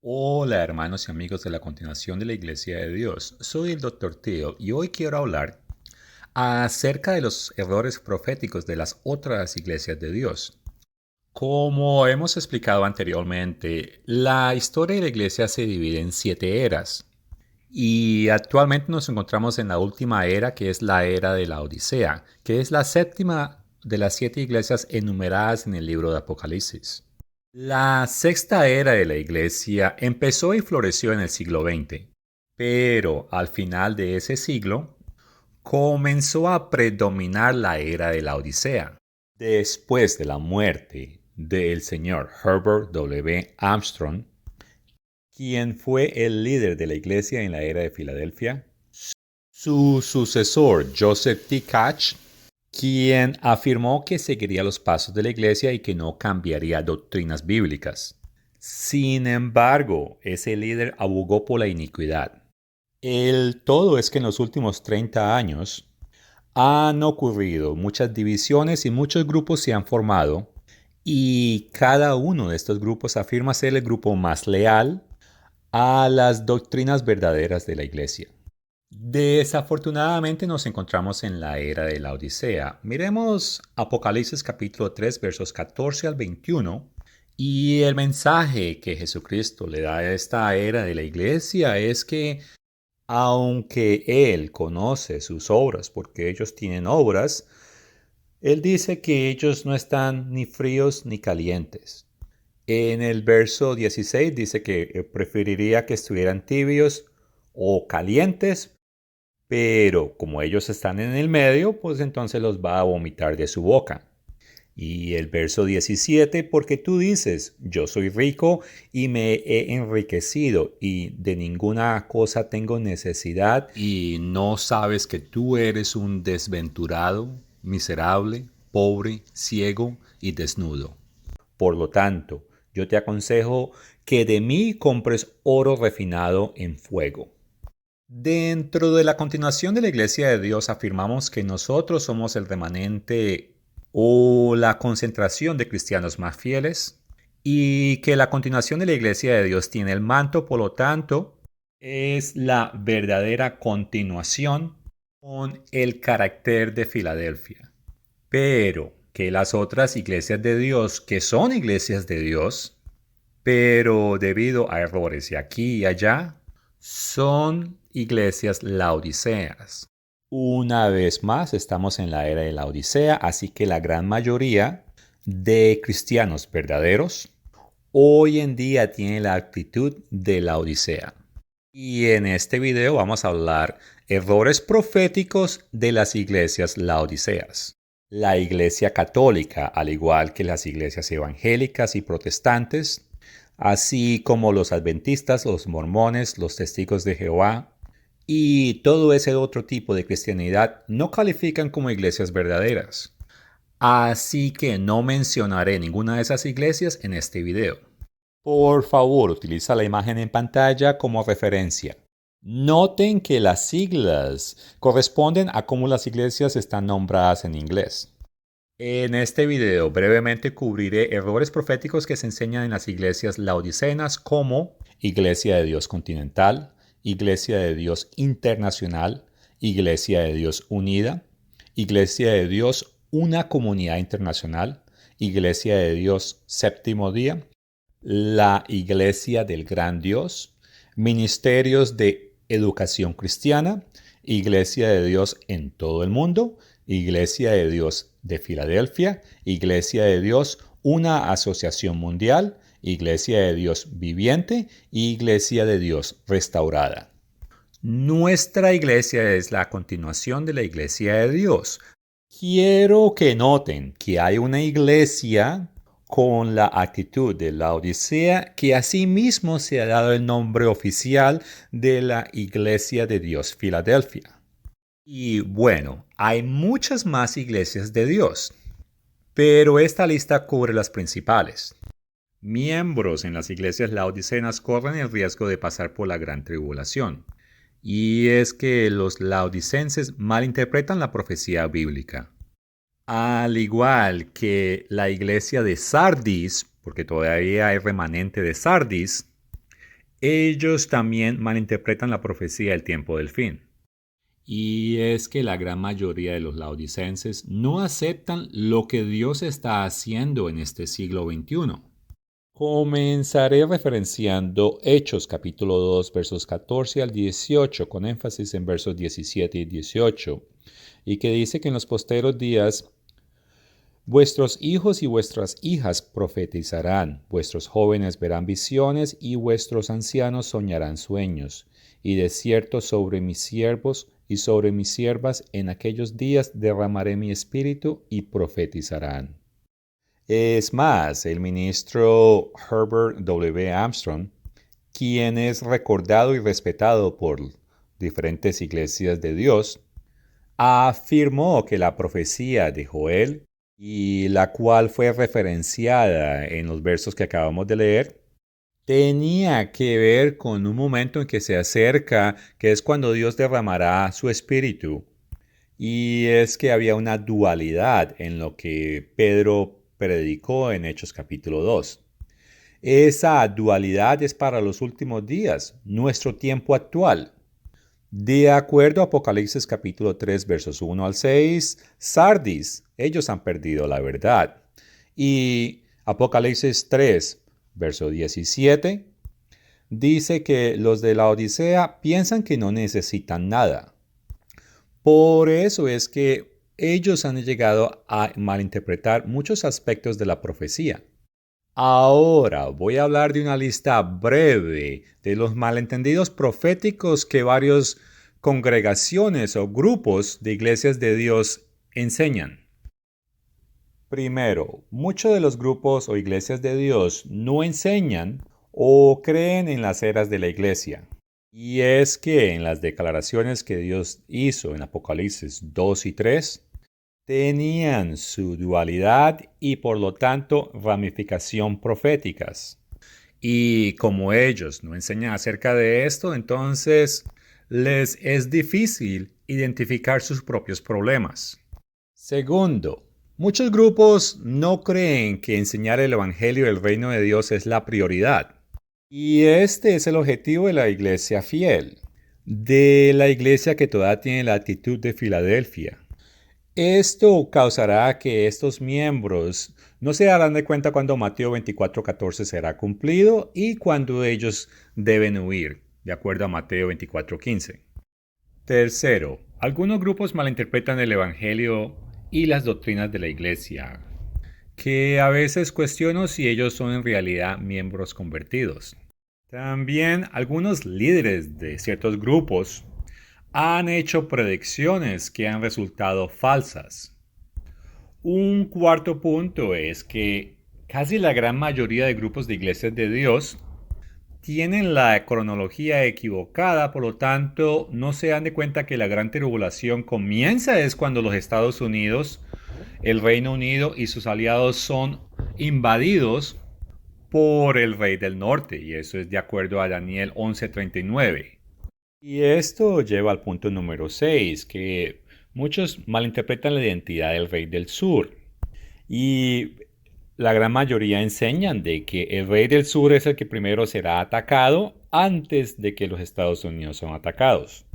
Hola hermanos y amigos de la continuación de la Iglesia de Dios. Soy el Dr. Teo y hoy quiero hablar acerca de los errores proféticos de las otras iglesias de Dios. Como hemos explicado anteriormente, la historia de la iglesia se divide en 7 eras y actualmente nos encontramos en la última era, que es la era de la Odisea, que es la séptima de las 7 iglesias enumeradas en el libro de Apocalipsis. La sexta era de la iglesia empezó y floreció en el siglo XX, pero al final de ese siglo comenzó a predominar la era de la Odisea. Después de la muerte del señor Herbert W. Armstrong, quien fue el líder de la iglesia en la era de Filadelfia, su sucesor Joseph T. Catch, quien afirmó que seguiría los pasos de la iglesia y que no cambiaría doctrinas bíblicas. Sin embargo, ese líder abogó por la iniquidad. El todo es que en los últimos 30 años han ocurrido muchas divisiones y muchos grupos se han formado, y cada uno de estos grupos afirma ser el grupo más leal a las doctrinas verdaderas de la iglesia. Desafortunadamente nos encontramos en la era de la Odisea. Miremos Apocalipsis capítulo 3 versos 14 al 21, y el mensaje que Jesucristo le da a esta era de la iglesia es que aunque Él conoce sus obras, porque ellos tienen obras, Él dice que ellos no están ni fríos ni calientes. En el verso 16 dice que preferiría que estuvieran tibios o calientes, pero como ellos están en el medio, pues entonces los va a vomitar de su boca. Y el verso 17, porque tú dices, yo soy rico y me he enriquecido y de ninguna cosa tengo necesidad, y no sabes que tú eres un desventurado, miserable, pobre, ciego y desnudo. Por lo tanto, yo te aconsejo que de mí compres oro refinado en fuego. Dentro de la continuación de la Iglesia de Dios afirmamos que nosotros somos el remanente o la concentración de cristianos más fieles, y que la continuación de la Iglesia de Dios tiene el manto, por lo tanto, es la verdadera continuación con el carácter de Filadelfia. Pero que las otras iglesias de Dios, que son iglesias de Dios, pero debido a errores y aquí y allá, son iglesias laodiceas. Una vez más, estamos en la era de la Odisea, así que la gran mayoría de cristianos verdaderos hoy en día tienen la actitud de la Odisea. Y en este video vamos a hablar errores proféticos de las iglesias laodiceas. La iglesia católica, al igual que las iglesias evangélicas y protestantes, así como los adventistas, los mormones, los testigos de Jehová y todo ese otro tipo de cristianidad, no califican como iglesias verdaderas. Así que no mencionaré ninguna de esas iglesias en este video. Por favor, utiliza la imagen en pantalla como referencia. Noten que las siglas corresponden a cómo las iglesias están nombradas en inglés. En este video brevemente cubriré errores proféticos que se enseñan en las iglesias laodicenas, como Iglesia de Dios Continental, Iglesia de Dios Internacional, Iglesia de Dios Unida, Iglesia de Dios Una Comunidad Internacional, Iglesia de Dios Séptimo Día, la Iglesia del Gran Dios, Ministerios de Educación Cristiana, Iglesia de Dios en todo el mundo, Iglesia de Dios de Filadelfia, Iglesia de Dios, una asociación mundial, Iglesia de Dios viviente y Iglesia de Dios restaurada. Nuestra iglesia es la continuación de la Iglesia de Dios. Quiero que noten que hay una iglesia con la actitud de la Odisea, que asimismo se ha dado el nombre oficial de la Iglesia de Dios Filadelfia. Y bueno, hay muchas más iglesias de Dios, pero esta lista cubre las principales. Miembros en las iglesias laodicenas corren el riesgo de pasar por la gran tribulación. Y es que los laodicenses malinterpretan la profecía bíblica. Al igual que la iglesia de Sardis, porque todavía hay remanente de Sardis, ellos también malinterpretan la profecía del tiempo del fin. Y es que la gran mayoría de los laodicenses no aceptan lo que Dios está haciendo en este siglo XXI. Comenzaré referenciando Hechos capítulo 2 versos 14 al 18 con énfasis en versos 17 y 18 y que dice que en los posteros días vuestros hijos y vuestras hijas profetizarán, vuestros jóvenes verán visiones y vuestros ancianos soñarán sueños. Y de cierto sobre mis siervos y sobre mis siervas en aquellos días derramaré mi espíritu y profetizarán. Es más, el ministro Herbert W. Armstrong, quien es recordado y respetado por diferentes iglesias de Dios, afirmó que la profecía de Joel, y la cual fue referenciada en los versos que acabamos de leer, tenía que ver con un momento en que se acerca, que es cuando Dios derramará su espíritu. Y es que había una dualidad en lo que Pedro predicó en Hechos capítulo 2. Esa dualidad es para los últimos días, nuestro tiempo actual. De acuerdo a Apocalipsis capítulo 3 versos 1 al 6, Sardis, ellos han perdido la verdad. Y Apocalipsis 3 verso 17 dice que los de la Odisea piensan que no necesitan nada. Por eso es que ellos han llegado a malinterpretar muchos aspectos de la profecía. Ahora voy a hablar de una lista breve de los malentendidos proféticos que varias congregaciones o grupos de iglesias de Dios enseñan. Primero, muchos de los grupos o iglesias de Dios no enseñan o creen en las eras de la iglesia. Y es que en las declaraciones que Dios hizo en Apocalipsis 2 y 3, tenían su dualidad y por lo tanto ramificación proféticas. Y como ellos no enseñan acerca de esto, entonces les es difícil identificar sus propios problemas. Segundo, muchos grupos no creen que enseñar el Evangelio del Reino de Dios es la prioridad. Y este es el objetivo de la iglesia fiel, de la iglesia que todavía tiene la actitud de Filadelfia. Esto causará que estos miembros no se darán de cuenta cuando Mateo 24:14 será cumplido y cuando ellos deben huir, de acuerdo a Mateo 24:15. Tercero, algunos grupos malinterpretan el Evangelio y las doctrinas de la iglesia, que a veces cuestiono si ellos son en realidad miembros convertidos. También algunos líderes de ciertos grupos han hecho predicciones que han resultado falsas. Un cuarto punto es que casi la gran mayoría de grupos de iglesias de Dios tienen la cronología equivocada, por lo tanto no se dan de cuenta que la gran tribulación comienza es cuando los Estados Unidos, el Reino Unido y sus aliados son invadidos por el rey del norte, y eso es de acuerdo a Daniel 11:39. Y esto lleva al punto número 6, que muchos malinterpretan la identidad del rey del sur. Y la gran mayoría enseñan de que el rey del sur es el que primero será atacado antes de que los Estados Unidos son atacados.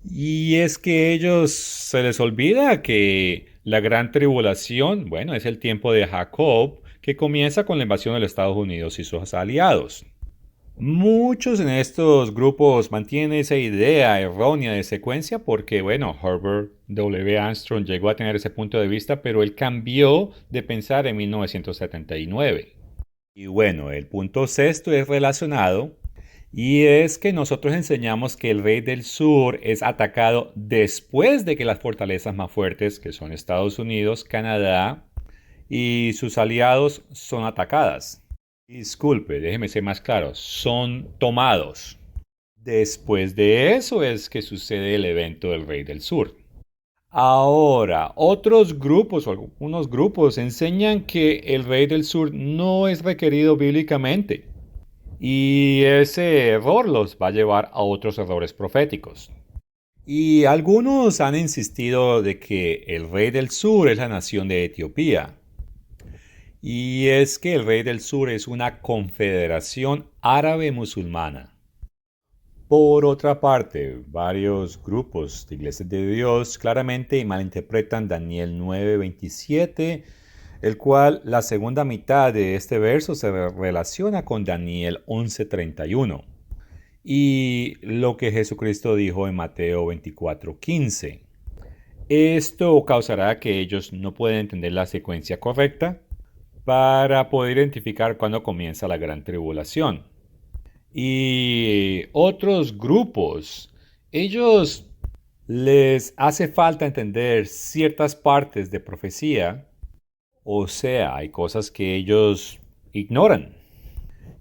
Y es que ellos se les olvida que la gran tribulación, bueno, es el tiempo de Jacob, que comienza con la invasión de los Estados Unidos y sus aliados. Muchos en estos grupos mantienen esa idea errónea de secuencia porque, bueno, Herbert W. Armstrong llegó a tener ese punto de vista, pero él cambió de pensar en 1979. Y bueno, el punto sexto es relacionado y es que nosotros enseñamos que el rey del sur es atacado después de que las fortalezas más fuertes, que son Estados Unidos, Canadá y sus aliados, son atacadas. Disculpe, déjeme ser más claro, son tomados. Después de eso es que sucede el evento del Rey del Sur. Ahora, otros grupos o algunos grupos enseñan que el Rey del Sur no es requerido bíblicamente. Y ese error los va a llevar a otros errores proféticos. Y algunos han insistido de que el Rey del Sur es la nación de Etiopía. Y es que el Rey del Sur es una confederación árabe musulmana. Por otra parte, varios grupos de iglesias de Dios claramente malinterpretan Daniel 9:27, el cual la segunda mitad de este verso se relaciona con Daniel 11:31 y lo que Jesucristo dijo en Mateo 24:15. Esto causará que ellos no puedan entender la secuencia correcta para poder identificar cuándo comienza la gran tribulación. Y otros grupos, ellos les hace falta entender ciertas partes de profecía, o sea, hay cosas que ellos ignoran.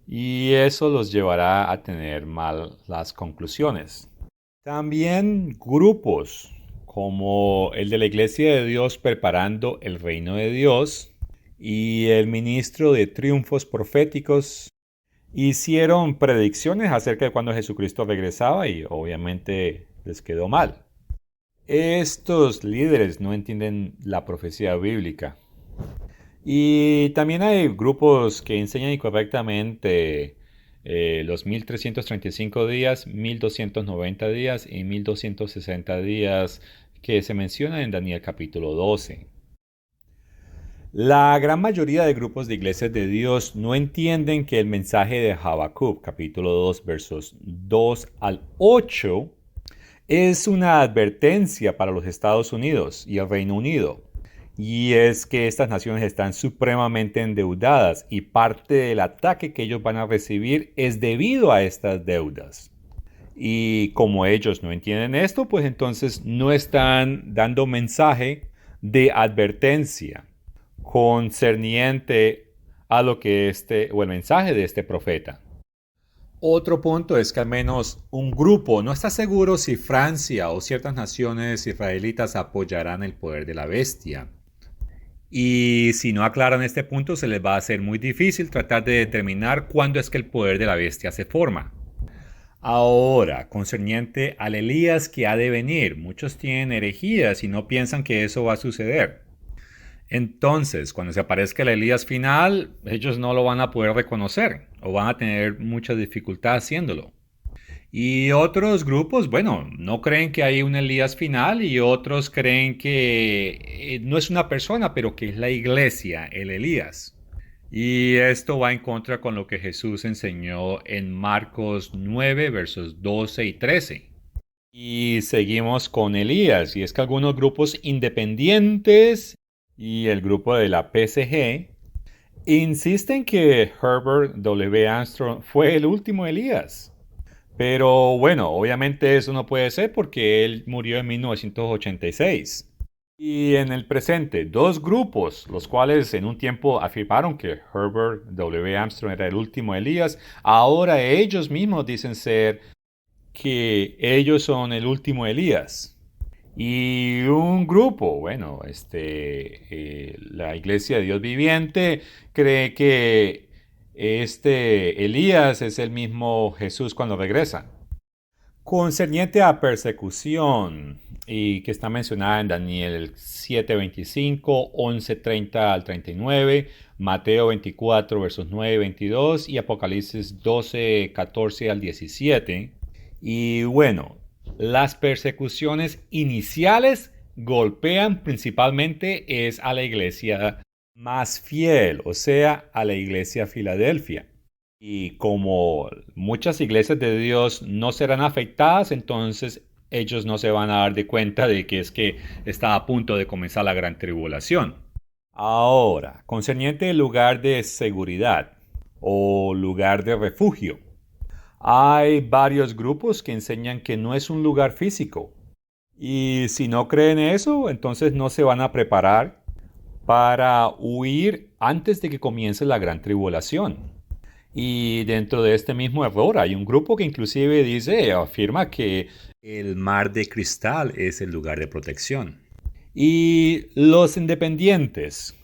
Y eso los llevará a tener malas conclusiones. También grupos como el de la Iglesia de Dios preparando el reino de Dios y el ministro de triunfos proféticos hicieron predicciones acerca de cuando Jesucristo regresaba y obviamente les quedó mal. Estos líderes no entienden la profecía bíblica. Y también hay grupos que enseñan incorrectamente los 1335 días, 1290 días y 1260 días que se mencionan en Daniel capítulo 12. La gran mayoría de grupos de iglesias de Dios no entienden que el mensaje de Habacuc capítulo 2 versos 2 al 8 es una advertencia para los Estados Unidos y el Reino Unido. Y es que estas naciones están supremamente endeudadas y parte del ataque que ellos van a recibir es debido a estas deudas. Y como ellos no entienden esto, pues entonces no están dando mensaje de advertencia concerniente a lo que o el mensaje de este profeta. Otro punto es que al menos un grupo no está seguro si Francia o ciertas naciones israelitas apoyarán el poder de la bestia. Y si no aclaran este punto, se les va a hacer muy difícil tratar de determinar cuándo es que el poder de la bestia se forma. Ahora, concerniente al Elías que ha de venir, muchos tienen herejías y no piensan que eso va a suceder. Entonces, cuando se aparezca el Elías final, ellos no lo van a poder reconocer o van a tener mucha dificultad haciéndolo. Y otros grupos, bueno, no creen que hay un Elías final y otros creen que no es una persona, pero que es la iglesia, el Elías. Y esto va en contra con lo que Jesús enseñó en Marcos 9, versos 12 y 13. Y seguimos con Elías, y es que algunos grupos independientes y el grupo de la PCG insisten que Herbert W. Armstrong fue el último Elías. Pero bueno, obviamente eso no puede ser porque él murió en 1986. Y en el presente, dos grupos, los cuales en un tiempo afirmaron que Herbert W. Armstrong era el último Elías, ahora ellos mismos dicen ser que ellos son el último Elías. Y un grupo, bueno, la Iglesia de Dios Viviente cree que este Elías es el mismo Jesús cuando regresa. Concerniente a persecución, y que está mencionada en Daniel 7:25, 11:30 al 39, Mateo 24, versos 9 y 22, y Apocalipsis 12:14 al 17. Y bueno, las persecuciones iniciales golpean principalmente es a la iglesia más fiel, o sea, a la iglesia Filadelfia. Y como muchas iglesias de Dios no serán afectadas, entonces ellos no se van a dar de cuenta de que es que está a punto de comenzar la gran tribulación. Ahora, concerniente al lugar de seguridad o lugar de refugio. Hay varios grupos que enseñan que no es un lugar físico. Y si no creen eso, entonces no se van a preparar para huir antes de que comience la gran tribulación. Y dentro de este mismo error hay un grupo que inclusive afirma que el mar de cristal es el lugar de protección. Y los independientes,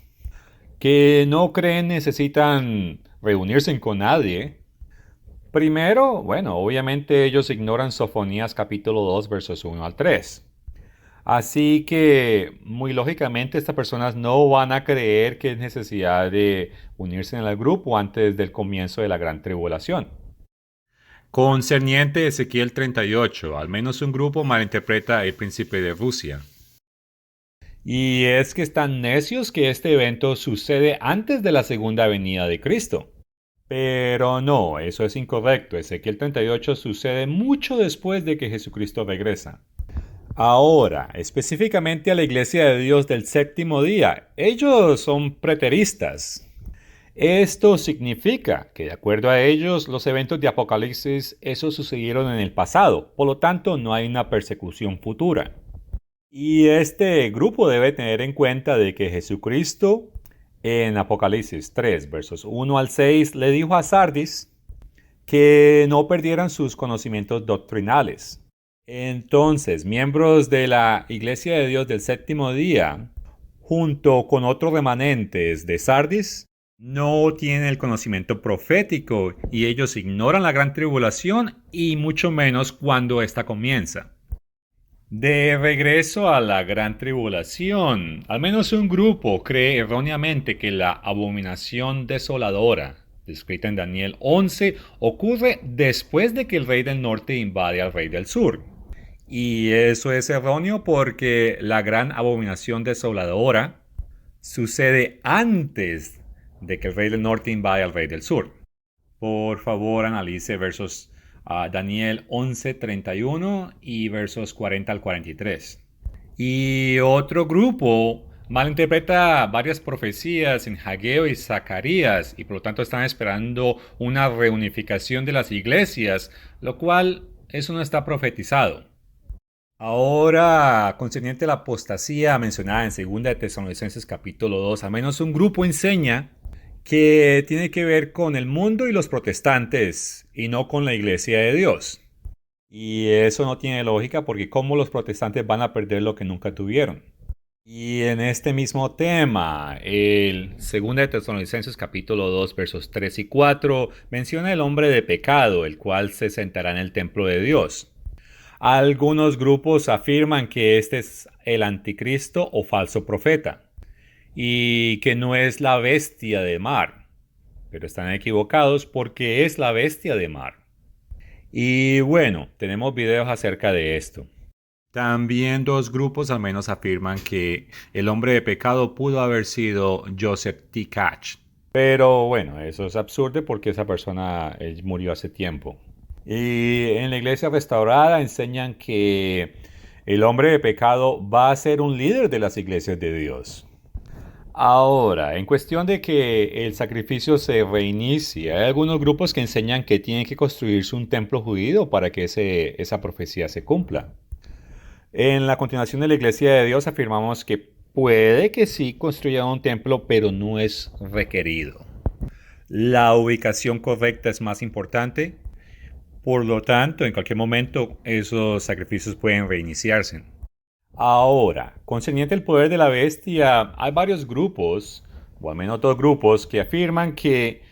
que no creen necesitan reunirse con nadie. Primero, bueno, obviamente ellos ignoran Sofonías capítulo 2 versos 1 al 3. Así que, muy lógicamente, estas personas no van a creer que es necesidad de unirse en el grupo antes del comienzo de la gran tribulación. Concerniente a Ezequiel 38, al menos un grupo malinterpreta el príncipe de Rusia. Y es que están necios que este evento sucede antes de la segunda venida de Cristo. Pero no, eso es incorrecto. Ezequiel 38 sucede mucho después de que Jesucristo regresa. Ahora, específicamente a la Iglesia de Dios del séptimo día, ellos son preteristas. Esto significa que de acuerdo a ellos, los eventos de Apocalipsis, esos sucedieron en el pasado, por lo tanto no hay una persecución futura. Y este grupo debe tener en cuenta de que Jesucristo en Apocalipsis 3, versos 1 al 6, le dijo a Sardis que no perdieran sus conocimientos doctrinales. Entonces, miembros de la Iglesia de Dios del séptimo día, junto con otros remanentes de Sardis, no tienen el conocimiento profético y ellos ignoran la gran tribulación y mucho menos cuando ésta comienza. De regreso a la gran tribulación, al menos un grupo cree erróneamente que la abominación desoladora, descrita en Daniel 11, ocurre después de que el rey del norte invade al rey del sur. Y eso es erróneo porque la gran abominación desoladora sucede antes de que el rey del norte invade al rey del sur. Por favor, analice versos Daniel 11:31 y versos 40 al 43. Y otro grupo malinterpreta varias profecías en Hageo y Zacarías y por lo tanto están esperando una reunificación de las iglesias, lo cual eso no está profetizado. Ahora, concerniente a la apostasía mencionada en 2 de Tesalonicenses capítulo 2, al menos un grupo enseña que tiene que ver con el mundo y los protestantes y no con la iglesia de Dios. Y eso no tiene lógica porque ¿cómo los protestantes van a perder lo que nunca tuvieron? Y en este mismo tema, el 2 de Tesalonicenses capítulo 2 versos 3 y 4 menciona el hombre de pecado, el cual se sentará en el templo de Dios. Algunos grupos afirman que este es el anticristo o falso profeta y que no es la bestia de mar, pero están equivocados porque es la bestia de mar. Y bueno, tenemos videos acerca de esto. También dos grupos al menos afirman que el hombre de pecado pudo haber sido Joseph T. Katz. Pero bueno, eso es absurdo porque esa persona murió hace tiempo. Y en la iglesia restaurada enseñan que el hombre de pecado va a ser un líder de las iglesias de Dios. Ahora, en cuestión de que el sacrificio se reinicie, hay algunos grupos que enseñan que tiene que construirse un templo judío para que esa profecía se cumpla. En la continuación de la Iglesia de Dios afirmamos que puede que sí construya un templo, pero no es requerido. La ubicación correcta es más importante, por lo tanto, en cualquier momento esos sacrificios pueden reiniciarse. Ahora, concerniente al poder de la bestia, hay varios grupos, o al menos dos grupos, que afirman que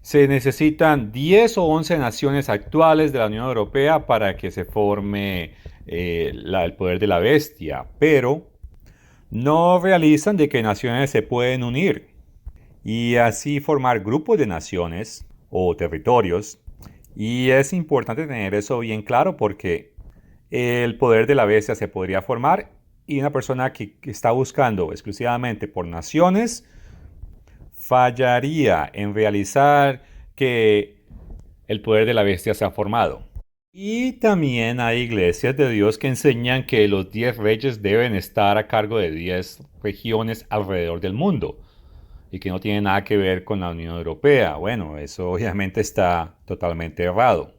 se necesitan 10 o 11 naciones actuales de la Unión Europea para que se forme el poder de la bestia, pero no realizan de que naciones se pueden unir y así formar grupos de naciones o territorios. Y es importante tener eso bien claro porque el poder de la bestia se podría formar y una persona que está buscando exclusivamente por naciones fallaría en realizar que el poder de la bestia se ha formado. Y también hay iglesias de Dios que enseñan que los 10 reyes deben estar a cargo de 10 regiones alrededor del mundo y que no tiene nada que ver con la Unión Europea. Bueno, eso obviamente está totalmente errado.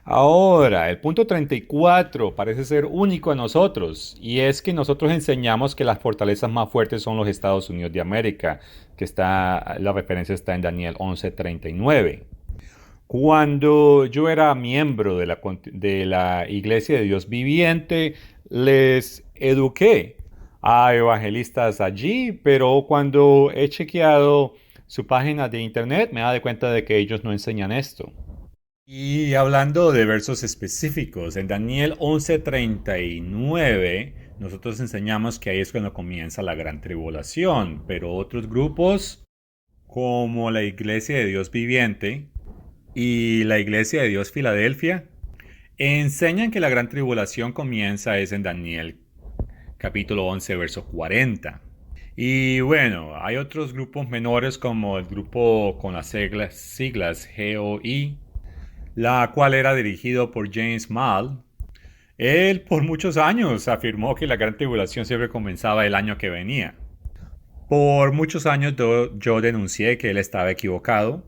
Ahora, el punto 34 parece ser único a nosotros, y es que nosotros enseñamos que las fortalezas más fuertes son los Estados Unidos de América, la referencia está en Daniel 11:39. Cuando yo era miembro de la Iglesia de Dios Viviente, les eduqué a evangelistas allí, pero cuando he chequeado su página de internet me he dado cuenta de que ellos no enseñan esto. Y hablando de versos específicos, en Daniel 11:39 nosotros enseñamos que ahí es cuando comienza la gran tribulación, pero otros grupos como la Iglesia de Dios Viviente y la Iglesia de Dios Filadelfia enseñan que la gran tribulación comienza es en Daniel capítulo 11, verso 40. Y bueno, hay otros grupos menores como el grupo con las siglas GOI, la cual era dirigido por James Mall. Él por muchos años afirmó que la gran tribulación siempre comenzaba el año que venía. Por muchos años yo denuncié que él estaba equivocado,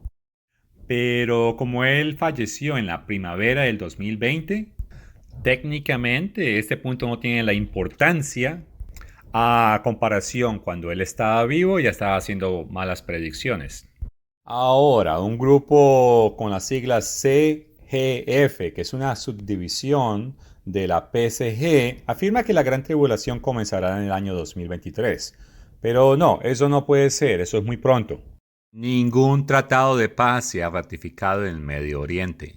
pero como él falleció en la primavera del 2020, técnicamente este punto no tiene la importancia a comparación cuando él estaba vivo y ya estaba haciendo malas predicciones. Ahora, un grupo con las siglas CGF, que es una subdivisión de la PSG, afirma que la gran tribulación comenzará en el año 2023. Pero no, eso no puede ser, eso es muy pronto. Ningún tratado de paz se ha ratificado en el Medio Oriente.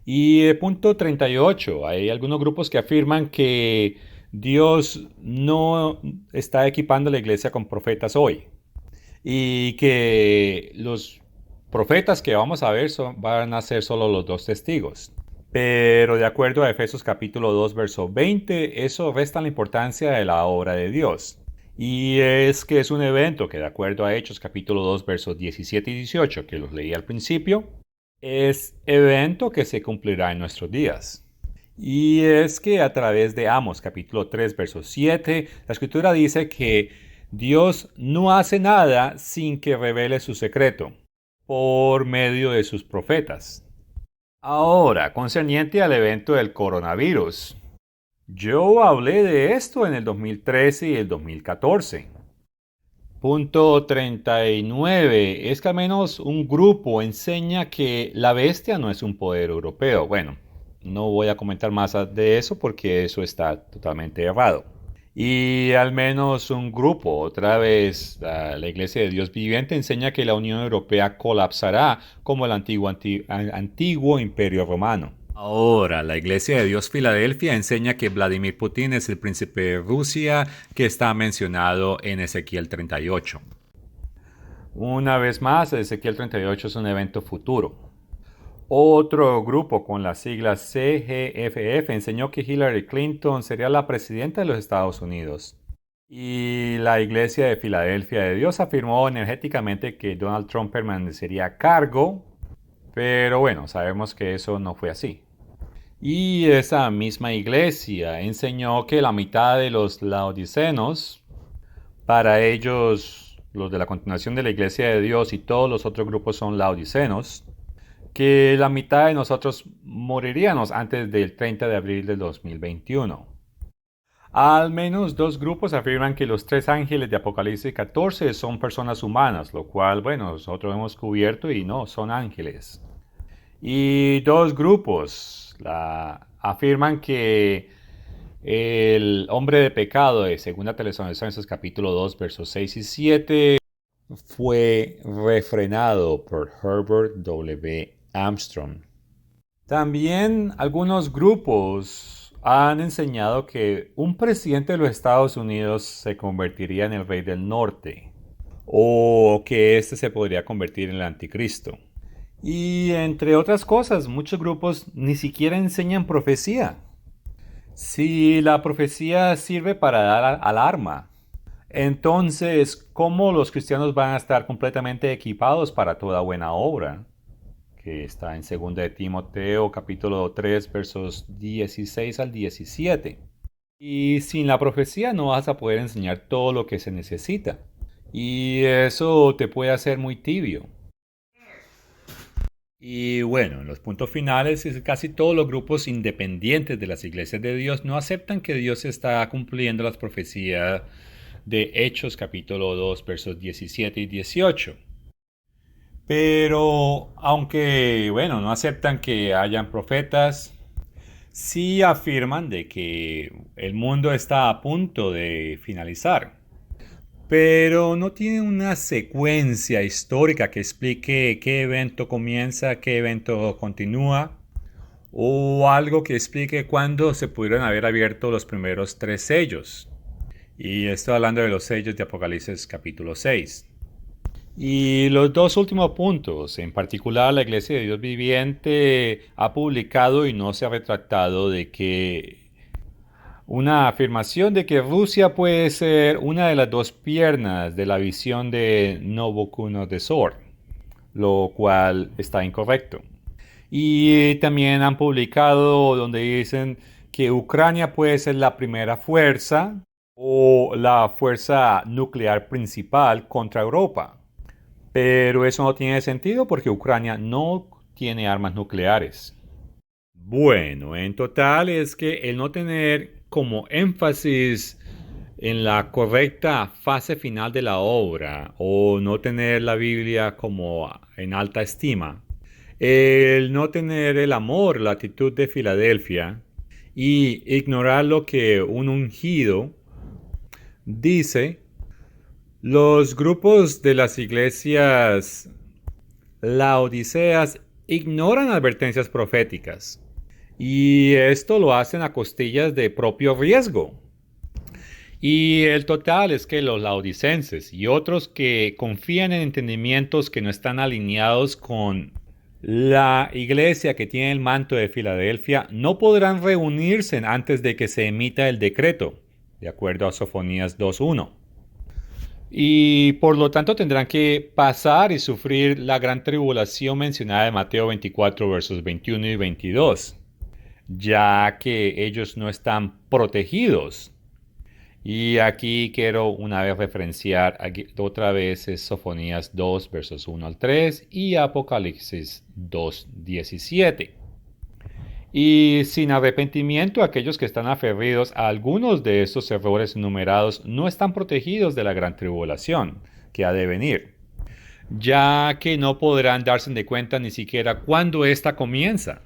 Y el punto 38, hay algunos grupos que afirman que Dios no está equipando a la iglesia con profetas hoy y que los profetas que vamos a ver van a ser solo los dos testigos. Pero de acuerdo a Efesios capítulo 2, verso 20, eso resta la importancia de la obra de Dios. Y es que es un evento que de acuerdo a Hechos capítulo 2, versos 17 y 18, que los leí al principio, es evento que se cumplirá en nuestros días. Y es que a través de Amos capítulo 3, verso 7, la escritura dice que Dios no hace nada sin que revele su secreto por medio de sus profetas. Ahora, concerniente al evento del coronavirus. Yo hablé de esto en el 2013 y el 2014. Punto 39. Es que al menos un grupo enseña que la bestia no es un poder europeo. Bueno, no voy a comentar más de eso porque eso está totalmente errado. Y al menos un grupo, otra vez, la Iglesia de Dios Viviente enseña que la Unión Europea colapsará como el antiguo Imperio Romano. Ahora, la Iglesia de Dios Filadelfia enseña que Vladimir Putin es el príncipe de Rusia que está mencionado en Ezequiel 38. Una vez más, Ezequiel 38 es un evento futuro. Otro grupo con las siglas CGFF enseñó que Hillary Clinton sería la presidenta de los Estados Unidos. Y la Iglesia de Filadelfia de Dios afirmó energéticamente que Donald Trump permanecería a cargo, pero bueno, sabemos que eso no fue así. Y esa misma iglesia enseñó que la mitad de los laodicenos, para ellos, los de la continuación de la Iglesia de Dios y todos los otros grupos son laodicenos, que la mitad de nosotros moriríamos antes del 30 de abril del 2021. Al menos dos grupos afirman que los tres ángeles de Apocalipsis 14 son personas humanas, lo cual, bueno, nosotros hemos cubierto y no, son ángeles. Y dos grupos afirman que el hombre de pecado de 2 Tesalonicenses capítulo 2 versos 6 y 7 fue refrenado por Herbert W. Armstrong. También algunos grupos han enseñado que un presidente de los Estados Unidos se convertiría en el rey del norte o que éste se podría convertir en el anticristo. Y entre otras cosas, muchos grupos ni siquiera enseñan profecía. Si la profecía sirve para dar alarma, entonces, ¿cómo los cristianos van a estar completamente equipados para toda buena obra? Que está en 2 de Timoteo capítulo 3 versos 16 al 17. Y sin la profecía no vas a poder enseñar todo lo que se necesita. Y eso te puede hacer muy tibio. Y bueno, en los puntos finales, casi todos los grupos independientes de las iglesias de Dios no aceptan que Dios está cumpliendo las profecías de Hechos capítulo 2 versos 17 y 18. Pero aunque, bueno, no aceptan que hayan profetas, sí afirman de que el mundo está a punto de finalizar. Pero no tiene una secuencia histórica que explique qué evento comienza, qué evento continúa, o algo que explique cuándo se pudieron haber abierto los primeros 3 sellos. Y estoy hablando de los sellos de Apocalipsis capítulo 6. Y los dos últimos puntos, en particular la Iglesia de Dios Viviente ha publicado y no se ha retractado de que una afirmación de que Rusia puede ser una de las dos piernas de la visión de Nabucodonosor, lo cual está incorrecto. Y también han publicado donde dicen que Ucrania puede ser la primera fuerza o la fuerza nuclear principal contra Europa. Pero eso no tiene sentido porque Ucrania no tiene armas nucleares. Bueno, en total es que el no tener como énfasis en la correcta fase final de la obra o no tener la Biblia como en alta estima, el no tener el amor, la actitud de Filadelfia y ignorar lo que un ungido dice, los grupos de las iglesias laodiceas ignoran advertencias proféticas. Y esto lo hacen a costillas de propio riesgo. Y el total es que los laodicenses y otros que confían en entendimientos que no están alineados con la iglesia que tiene el manto de Filadelfia no podrán reunirse antes de que se emita el decreto, de acuerdo a Sofonías 2.1. Y por lo tanto tendrán que pasar y sufrir la gran tribulación mencionada en Mateo 24 versos 21 y 22, ya que ellos no están protegidos. Y aquí quiero una vez referenciar, otra vez es Sofonías 2 versos 1 al 3 y Apocalipsis 2, 17. Y sin arrepentimiento, aquellos que están aferridos a algunos de estos errores enumerados no están protegidos de la gran tribulación que ha de venir, ya que no podrán darse de cuenta ni siquiera cuándo ésta comienza.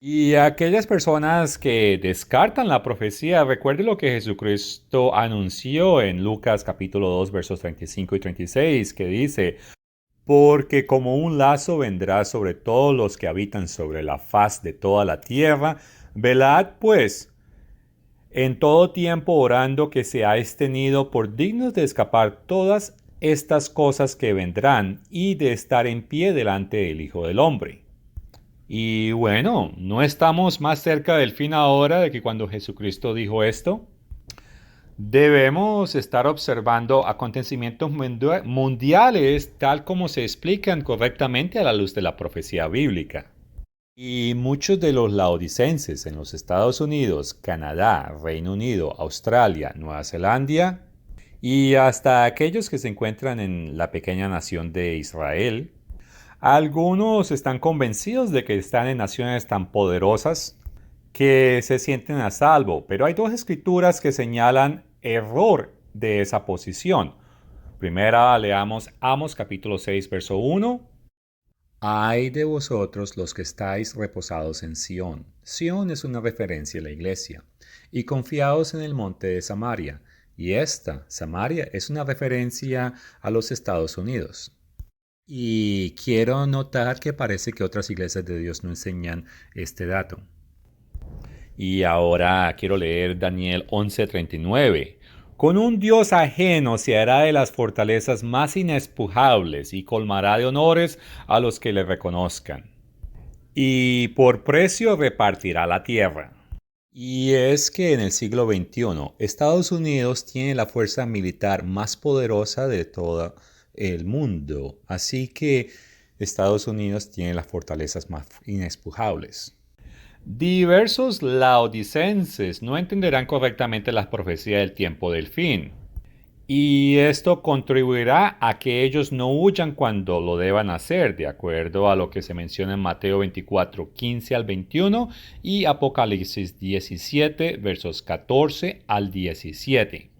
Y aquellas personas que descartan la profecía, recuerde lo que Jesucristo anunció en Lucas capítulo 2 versos 35 y 36, que dice: porque como un lazo vendrá sobre todos los que habitan sobre la faz de toda la tierra, velad pues en todo tiempo orando que seáis tenido por dignos de escapar todas estas cosas que vendrán y de estar en pie delante del Hijo del Hombre. Y bueno, ¿no estamos más cerca del fin ahora de que cuando Jesucristo dijo esto? Debemos estar observando acontecimientos mundiales tal como se explican correctamente a la luz de la profecía bíblica. Y muchos de los laodicenses en los Estados Unidos, Canadá, Reino Unido, Australia, Nueva Zelanda y hasta aquellos que se encuentran en la pequeña nación de Israel, algunos están convencidos de que están en naciones tan poderosas que se sienten a salvo, pero hay dos escrituras que señalan error de esa posición. Primera, leamos Amos capítulo 6, verso 1. Ay de vosotros los que estáis reposados en Sión. Sión es una referencia a la iglesia. Y confiados en el monte de Samaria. Y esta, Samaria, es una referencia a los Estados Unidos. Y quiero notar que parece que otras iglesias de Dios no enseñan este dato. Y ahora quiero leer Daniel 11:39. Con un Dios ajeno se hará de las fortalezas más inespujables y colmará de honores a los que le reconozcan. Y por precio repartirá la tierra. Y es que en el siglo XXI, Estados Unidos tiene la fuerza militar más poderosa de todo el mundo. Así que Estados Unidos tiene las fortalezas más inespujables. Diversos laodicenses no entenderán correctamente las profecías del tiempo del fin. Y esto contribuirá a que ellos no huyan cuando lo deban hacer, de acuerdo a lo que se menciona en Mateo 24, 15 al 21 y Apocalipsis 17, versos 14 al 17.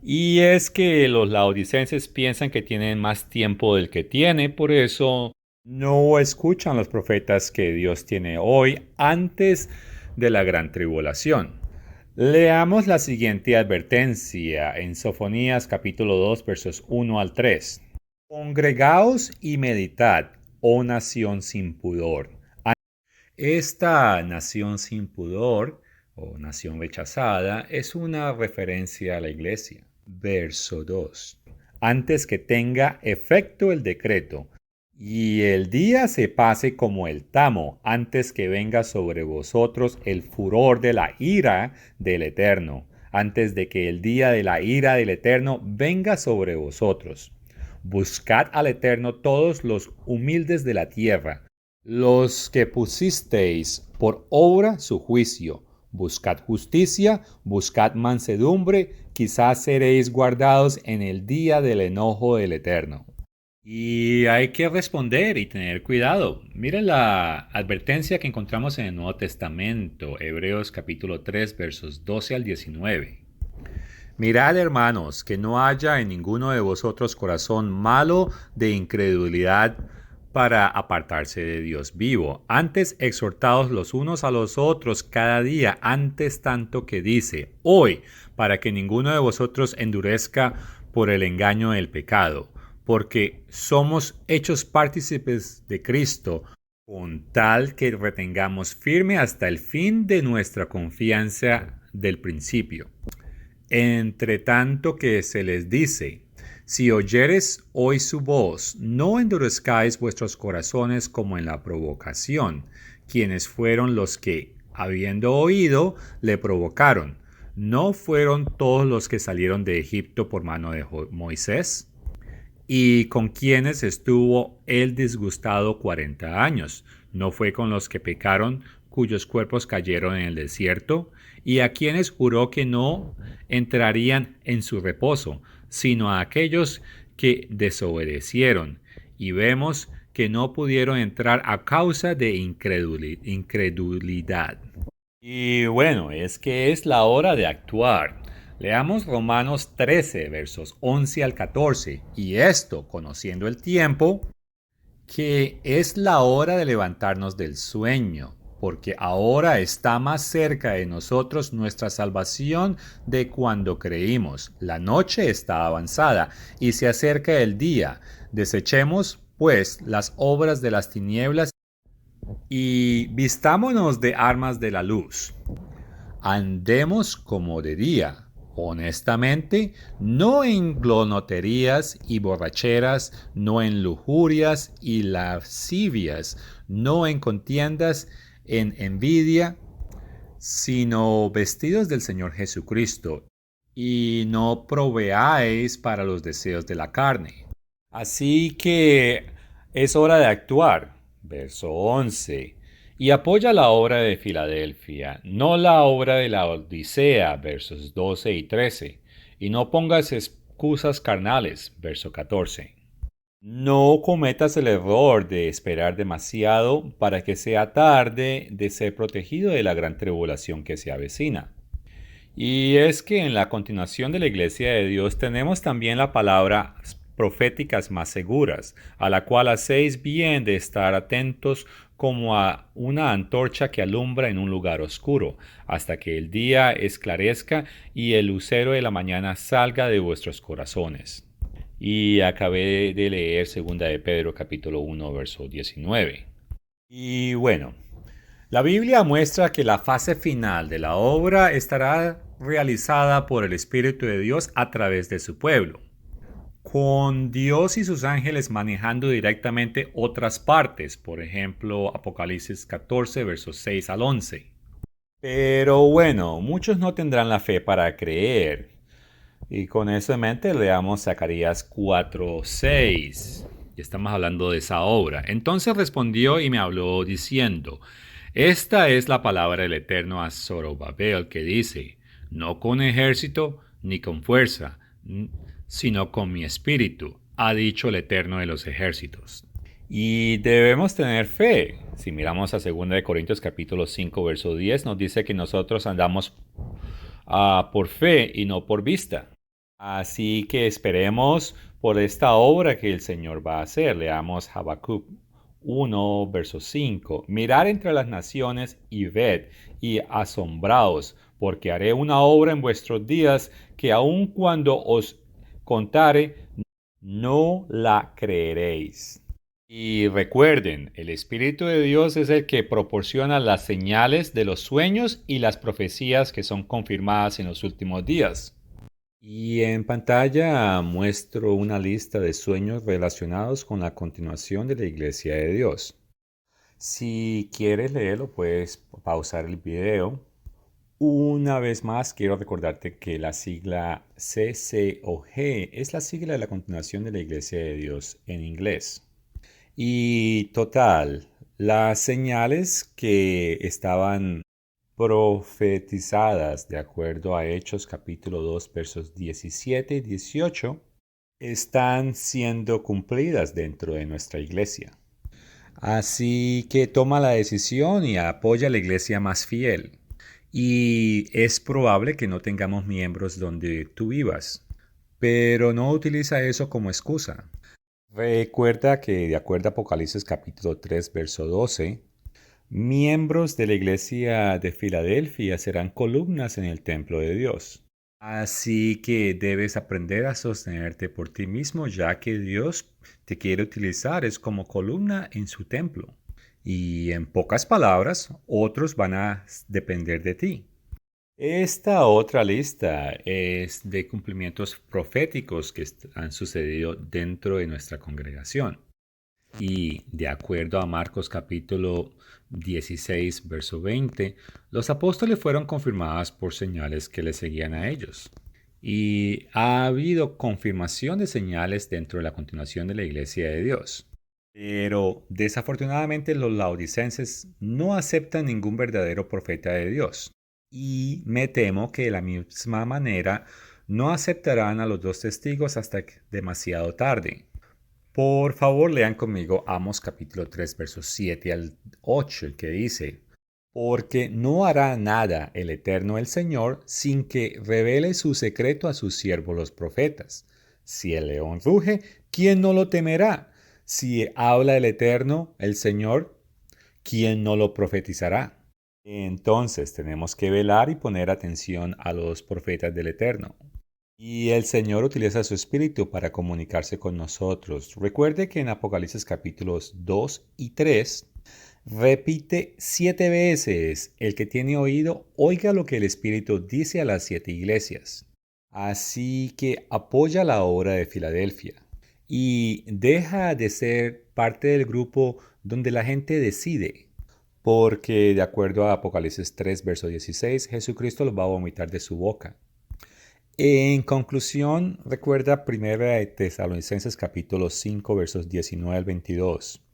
Y es que los laodicenses piensan que tienen más tiempo del que tiene, por eso no escuchan los profetas que Dios tiene hoy antes de la gran tribulación. Leamos la siguiente advertencia en Sofonías capítulo 2 versos 1 al 3. Congregaos y meditad, oh nación sin pudor. Esta nación sin pudor o nación rechazada es una referencia a la iglesia. Verso 2. antes que tenga efecto el decreto, y el día se pase como el tamo, antes que venga sobre vosotros el furor de la ira del Eterno, antes de que el día de la ira del Eterno venga sobre vosotros. Buscad al Eterno todos los humildes de la tierra, los que pusisteis por obra su juicio. Buscad justicia, buscad mansedumbre, quizás seréis guardados en el día del enojo del Eterno. Y hay que responder y tener cuidado. Miren la advertencia que encontramos en el Nuevo Testamento, Hebreos capítulo 3, versos 12 al 19. Mirad, hermanos, que no haya en ninguno de vosotros corazón malo de incredulidad para apartarse de Dios vivo. Antes exhortaos los unos a los otros cada día, antes tanto que dice, hoy, para que ninguno de vosotros endurezca por el engaño del pecado, porque somos hechos partícipes de Cristo, con tal que retengamos firme hasta el fin de nuestra confianza del principio. Entre tanto que se les dice, si oyeres hoy su voz, no endurezcáis vuestros corazones como en la provocación, quienes fueron los que, habiendo oído, le provocaron. ¿No fueron todos los que salieron de Egipto por mano de Moisés? ¿Y con quienes estuvo él disgustado 40 años? ¿No fue con los que pecaron, cuyos cuerpos cayeron en el desierto? ¿Y a quienes juró que no entrarían en su reposo, sino a aquellos que desobedecieron? Y vemos que no pudieron entrar a causa de incredulidad. Y bueno, es que es la hora de actuar. Leamos Romanos 13, versos 11 al 14. Y esto, conociendo el tiempo, que es la hora de levantarnos del sueño, porque ahora está más cerca de nosotros nuestra salvación de cuando creímos. La noche está avanzada y se acerca el día. Desechemos, pues, las obras de las tinieblas y vistámonos de armas de la luz. Andemos como de día, honestamente, no en glotonerías y borracheras, no en lujurias y lascivias, no en contiendas, en envidia, sino vestidos del Señor Jesucristo, y no proveáis para los deseos de la carne. Así que es hora de actuar. Verso 11. Y apoya la obra de Filadelfia, no la obra de la Odisea, versos 12 y 13. Y no pongas excusas carnales, verso 14. No cometas el error de esperar demasiado para que sea tarde de ser protegido de la gran tribulación que se avecina. Y es que en la continuación de la Iglesia de Dios tenemos también la palabra proféticas más seguras, a la cual hacéis bien de estar atentos como a una antorcha que alumbra en un lugar oscuro, hasta que el día esclarezca y el lucero de la mañana salga de vuestros corazones. Y acabé de leer 2 de Pedro capítulo 1, verso 19. Y bueno, la Biblia muestra que la fase final de la obra estará realizada por el Espíritu de Dios a través de su pueblo, con Dios y sus ángeles manejando directamente otras partes, por ejemplo, Apocalipsis 14, versos 6 al 11. Pero bueno, muchos no tendrán la fe para creer. Y con eso en mente leamos Zacarías 4, 6. Y estamos hablando de esa obra. Entonces respondió y me habló diciendo, esta es la palabra del Eterno a Zorobabel que dice, no con ejército ni con fuerza, sino con mi espíritu, ha dicho el Eterno de los ejércitos. Y debemos tener fe. Si miramos a 2 Corintios capítulo 5, verso 10, nos dice que nosotros andamos por fe y no por vista. Así que esperemos por esta obra que el Señor va a hacer. Leamos Habacuc 1, verso 5. Mirad entre las naciones y ved y asombraos, porque haré una obra en vuestros días que aun cuando os contare, no la creeréis. Y recuerden, el Espíritu de Dios es el que proporciona las señales de los sueños y las profecías que son confirmadas en los últimos días. Y en pantalla muestro una lista de sueños relacionados con la continuación de la Iglesia de Dios. Si quieres leerlo, puedes pausar el video. Una vez más, quiero recordarte que la sigla CCOG es la sigla de la continuación de la Iglesia de Dios en inglés. Y total, las señales que estaban profetizadas de acuerdo a Hechos capítulo 2 versos 17 y 18 están siendo cumplidas dentro de nuestra iglesia. Así que toma la decisión y apoya a la iglesia más fiel. Y es probable que no tengamos miembros donde tú vivas, pero no utiliza eso como excusa. Recuerda que de acuerdo a Apocalipsis capítulo 3 verso 12, miembros de la iglesia de Filadelfia serán columnas en el templo de Dios. Así que debes aprender a sostenerte por ti mismo, ya que Dios te quiere utilizar es como columna en su templo. Y en pocas palabras, otros van a depender de ti. Esta otra lista es de cumplimientos proféticos que han sucedido dentro de nuestra congregación. Y de acuerdo a Marcos capítulo 16, verso 20, los apóstoles fueron confirmados por señales que les seguían a ellos. Y ha habido confirmación de señales dentro de la continuación de la iglesia de Dios. Pero desafortunadamente los laodicenses no aceptan ningún verdadero profeta de Dios. Y me temo que de la misma manera no aceptarán a los dos testigos hasta demasiado tarde. Por favor, lean conmigo Amos capítulo 3, versos 7 al 8, que dice, porque no hará nada el Eterno el Señor sin que revele su secreto a sus siervos los profetas. Si el león ruge, ¿quién no lo temerá? Si habla el Eterno, el Señor, ¿quién no lo profetizará? Entonces tenemos que velar y poner atención a los profetas del Eterno. Y el Señor utiliza su espíritu para comunicarse con nosotros. Recuerde que en Apocalipsis capítulos 2 y 3 repite 7 veces, el que tiene oído, oiga lo que el Espíritu dice a las 7 iglesias. Así que apoya la obra de Filadelfia y deja de ser parte del grupo donde la gente decide. Porque de acuerdo a Apocalipsis 3, verso 16, Jesucristo los va a vomitar de su boca. En conclusión, recuerda 1 de Tesalonicenses capítulo 5 versos 19 al 22.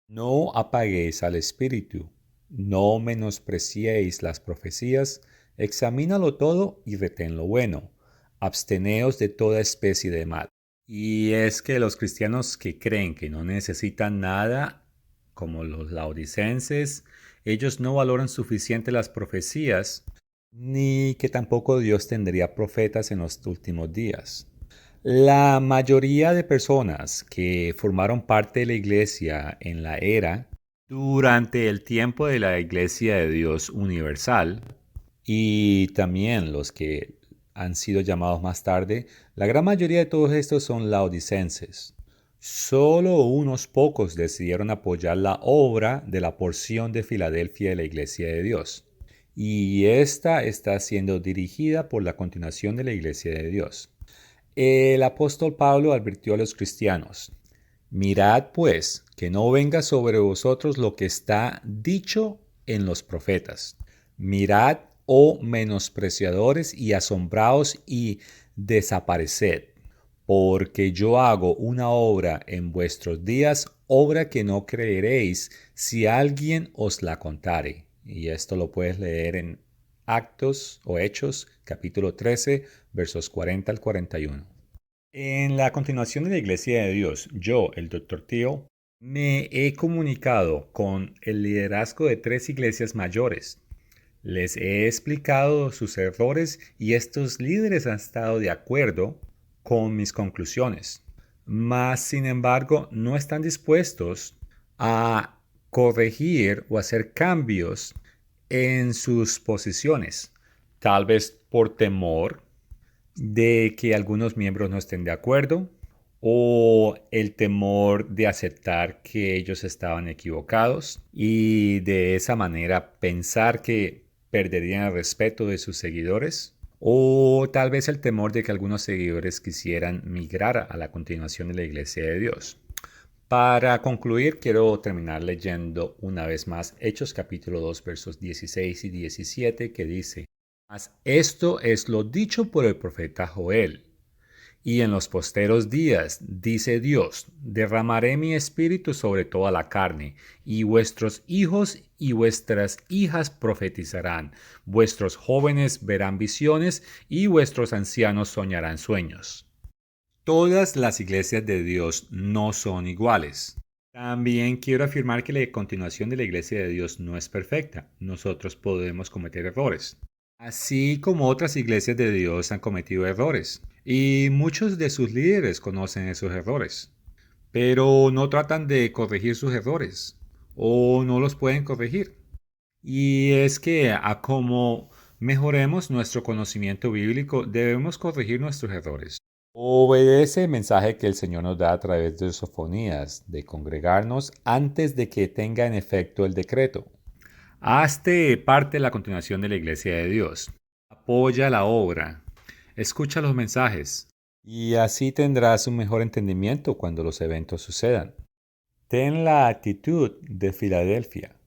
No apaguéis al espíritu, no menospreciéis las profecías, examínalo todo y retén lo bueno. Absteneos de toda especie de mal. Y es que los cristianos que creen que no necesitan nada, como los laodicenses, ellos no valoran suficiente las profecías ni que tampoco Dios tendría profetas en los últimos días. La mayoría de personas que formaron parte de la iglesia en la era durante el tiempo de la iglesia de Dios universal y también los que han sido llamados más tarde, la gran mayoría de todos estos son laodicenses. Solo unos pocos decidieron apoyar la obra de la porción de Filadelfia de la iglesia de Dios. Y esta está siendo dirigida por la continuación de la iglesia de Dios. El apóstol Pablo advirtió a los cristianos, mirad pues que no venga sobre vosotros lo que está dicho en los profetas. Mirad, oh menospreciadores, y asombraos y desapareced, porque yo hago una obra en vuestros días, obra que no creeréis si alguien os la contare. Y esto lo puedes leer en Actos o Hechos, capítulo 13, versos 40 al 41. En la continuación de la Iglesia de Dios, yo, el Dr. Tío, me he comunicado con el liderazgo de 3 iglesias mayores. Les he explicado sus errores y estos líderes han estado de acuerdo con mis conclusiones. Mas, sin embargo, no están dispuestos a corregir o hacer cambios en sus posiciones. Tal vez por temor de que algunos miembros no estén de acuerdo o el temor de aceptar que ellos estaban equivocados y de esa manera pensar que perderían el respeto de sus seguidores o tal vez el temor de que algunos seguidores quisieran migrar a la continuación de la Iglesia de Dios. Para concluir, quiero terminar leyendo una vez más Hechos capítulo 2 versos 16 y 17 que dice: Mas esto es lo dicho por el profeta Joel. Y en los posteros días, dice Dios, derramaré mi espíritu sobre toda la carne, y vuestros hijos y vuestras hijas profetizarán, vuestros jóvenes verán visiones, y vuestros ancianos soñarán sueños. Todas las iglesias de Dios no son iguales. También quiero afirmar que la continuación de la iglesia de Dios no es perfecta. Nosotros podemos cometer errores. Así como otras iglesias de Dios han cometido errores. Y muchos de sus líderes conocen esos errores. Pero no tratan de corregir sus errores. O no los pueden corregir. Y es que a como mejoremos nuestro conocimiento bíblico, debemos corregir nuestros errores. Obedece el mensaje que el Señor nos da a través de Sofonías, de congregarnos antes de que tenga en efecto el decreto. Hazte parte de la continuación de la Iglesia de Dios. Apoya la obra. Escucha los mensajes. Y así tendrás un mejor entendimiento cuando los eventos sucedan. Ten la actitud de Filadelfia.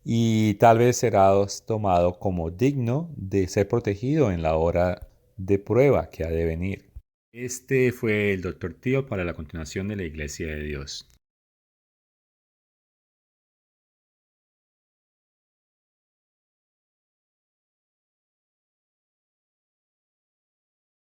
Y tal vez serás tomado como digno de ser protegido en la hora de prueba que ha de venir. Este fue el Dr. Tío para la continuación de la Iglesia de Dios.